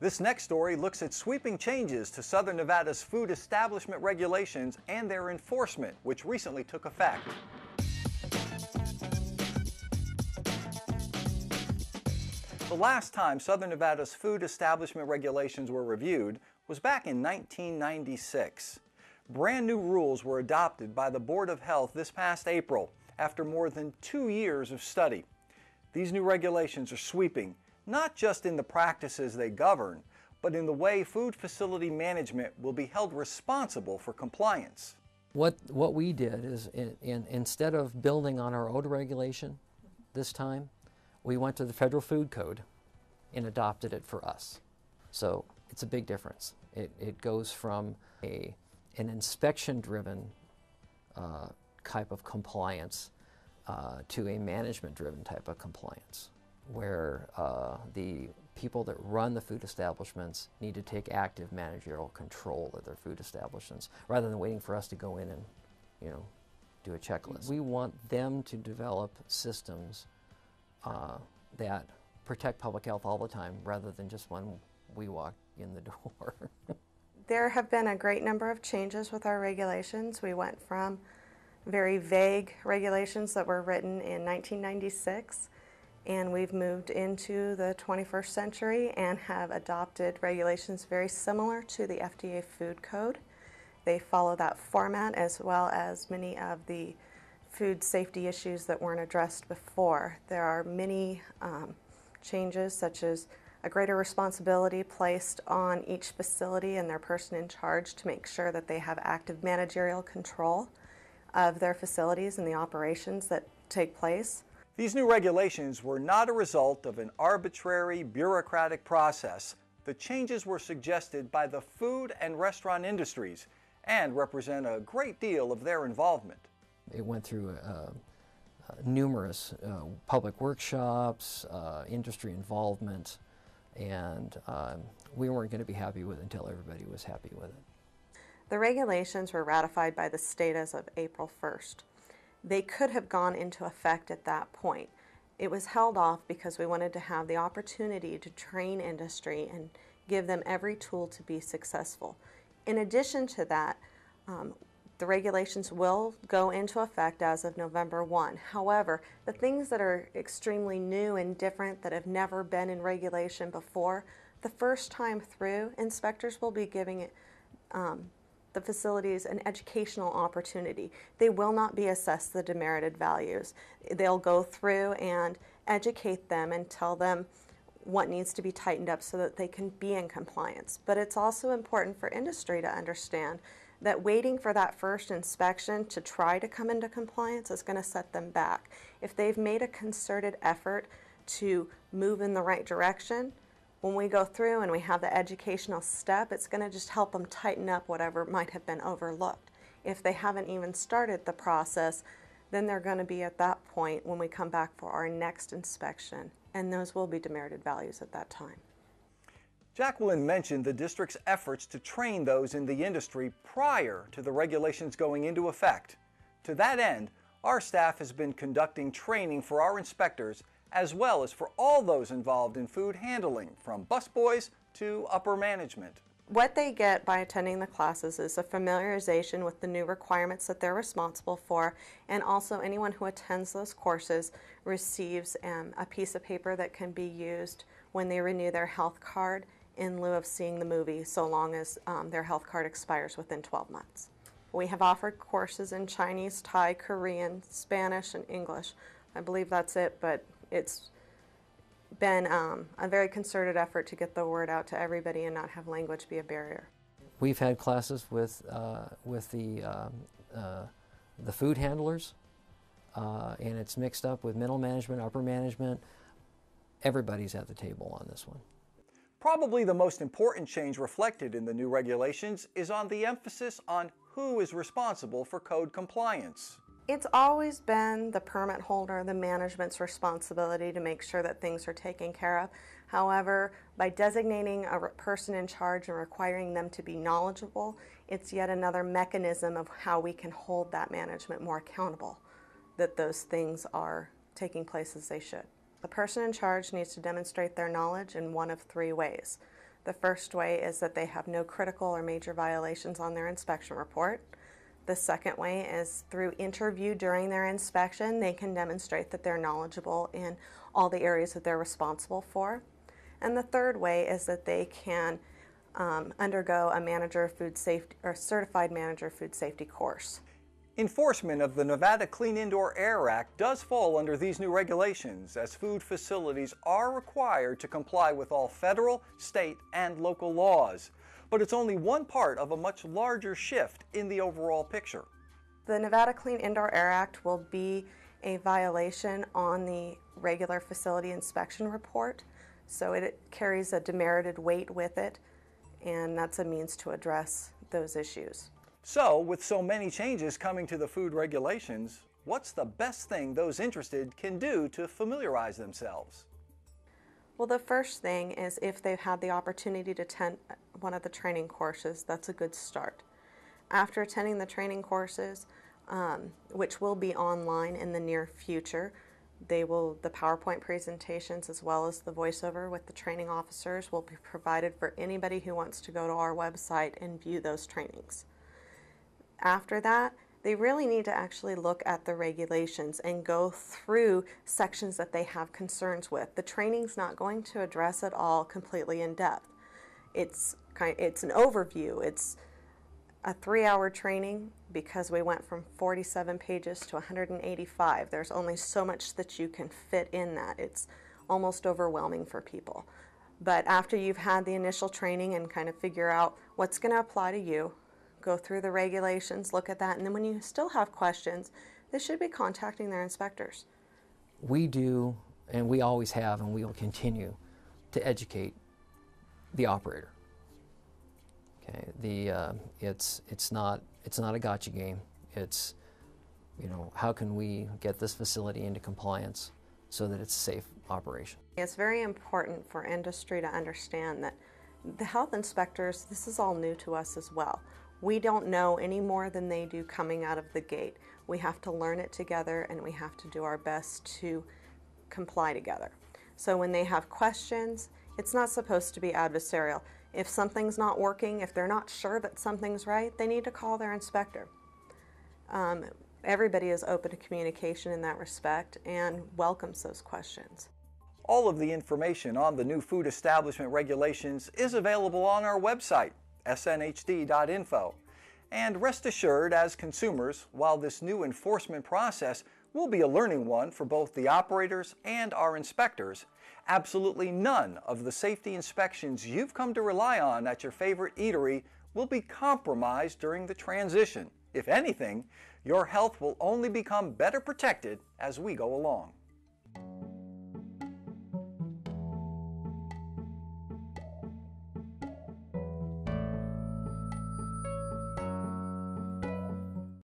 This next story looks at sweeping changes to Southern Nevada's food establishment regulations and their enforcement, which recently took effect. The last time Southern Nevada's food establishment regulations were reviewed was back in 1996. Brand new rules were adopted by the Board of Health this past April after more than 2 years of study. These new regulations are sweeping, not just in the practices they govern, but in the way food facility management will be held responsible for compliance. What we did is, instead of building on our odor regulation this time, we went to the Federal Food Code and adopted it for us. So it's a big difference. It goes from an inspection-driven type of compliance to a management-driven type of compliance, where the people that run the food establishments need to take active managerial control of their food establishments rather than waiting for us to go in and, do a checklist. We want them to develop systems that protect public health all the time rather than just when we walk in the door. There have been a great number of changes with our regulations. We went from very vague regulations that were written in 1996, and we've moved into the 21st century and have adopted regulations very similar to the FDA Food Code. They follow that format, as well as many of the food safety issues that weren't addressed before. There are many changes, such as a greater responsibility placed on each facility and their person in charge to make sure that they have active managerial control of their facilities and the operations that take place. These new regulations were not a result of an arbitrary bureaucratic process. The changes were suggested by the food and restaurant industries and represent a great deal of their involvement. It went through numerous public workshops, industry involvement, and we weren't going to be happy with it until everybody was happy with it. The regulations were ratified by the state as of April 1st. They could have gone into effect at that point. It was held off because we wanted to have the opportunity to train industry and give them every tool to be successful. In addition to that, the regulations will go into effect as of November 1. However, the things that are extremely new and different that have never been in regulation before, the first time through, inspectors will be giving it the facilities an educational opportunity. They will not be assessed the demerited values. They'll go through and educate them and tell them what needs to be tightened up so that they can be in compliance. But it's also important for industry to understand that waiting for that first inspection to try to come into compliance is going to set them back. If they've made a concerted effort to move in the right direction, when we go through and we have the educational step, it's going to just help them tighten up whatever might have been overlooked. If they haven't even started the process, then they're going to be at that point when we come back for our next inspection, and those will be demerited values at that time. Jacqueline mentioned the district's efforts to train those in the industry prior to the regulations going into effect. To that end, our staff has been conducting training for our inspectors as well as for all those involved in food handling, from busboys to upper management. What they get by attending the classes is a familiarization with the new requirements that they're responsible for, and also anyone who attends those courses receives a piece of paper that can be used when they renew their health card in lieu of seeing the movie, so long as their health card expires within 12 months. We have offered courses in Chinese, Thai, Korean, Spanish, and English. I believe that's it, but it's been a very concerted effort to get the word out to everybody and not have language be a barrier. We've had classes with the food handlers, and it's mixed up with middle management, upper management. Everybody's at the table on this one. Probably the most important change reflected in the new regulations is on the emphasis on who is responsible for code compliance. It's always been the permit holder, the management's responsibility to make sure that things are taken care of. However, by designating a person in charge and requiring them to be knowledgeable, it's yet another mechanism of how we can hold that management more accountable, that those things are taking place as they should. The person in charge needs to demonstrate their knowledge in one of three ways. The first way is that they have no critical or major violations on their inspection report. The second way is through interview during their inspection, they can demonstrate that they're knowledgeable in all the areas that they're responsible for. And the third way is that they can undergo a manager of food safety or certified manager of food safety course. Enforcement of the Nevada Clean Indoor Air Act does fall under these new regulations, as food facilities are required to comply with all federal, state, and local laws. But it's only one part of a much larger shift in the overall picture. The Nevada Clean Indoor Air Act will be a violation on the regular facility inspection report, so it carries a demerited weight with it, and that's a means to address those issues. So, with so many changes coming to the food regulations, what's the best thing those interested can do to familiarize themselves? Well, the first thing is if they've had the opportunity to attend one of the training courses, that's a good start. After attending the training courses, which will be online in the near future, the PowerPoint presentations as well as the voiceover with the training officers will be provided for anybody who wants to go to our website and view those trainings. After that, they really need to actually look at the regulations and go through sections that they have concerns with. The training's not going to address it all completely in depth. It's an overview. It's a 3-hour training because we went from 47 pages to 185. There's only so much that you can fit in that. It's almost overwhelming for people. But after you've had the initial training and kind of figure out what's going to apply to you, go through the regulations, look at that, and then when you still have questions, they should be contacting their inspectors. We do, and we always have, and we will continue to educate the operator. Okay, it's not a gotcha game. It's, how can we get this facility into compliance so that it's a safe operation? It's very important for industry to understand that the health inspectors, this is all new to us as well. We don't know any more than they do coming out of the gate. We have to learn it together, and we have to do our best to comply together. So when they have questions, it's not supposed to be adversarial. If something's not working, if they're not sure that something's right, they need to call their inspector. Everybody is open to communication in that respect and welcomes those questions. All of the information on the new food establishment regulations is available on our website, snhd.info. And rest assured, as consumers, while this new enforcement process will be a learning one for both the operators and our inspectors, absolutely none of the safety inspections you've come to rely on at your favorite eatery will be compromised during the transition. If anything, your health will only become better protected as we go along.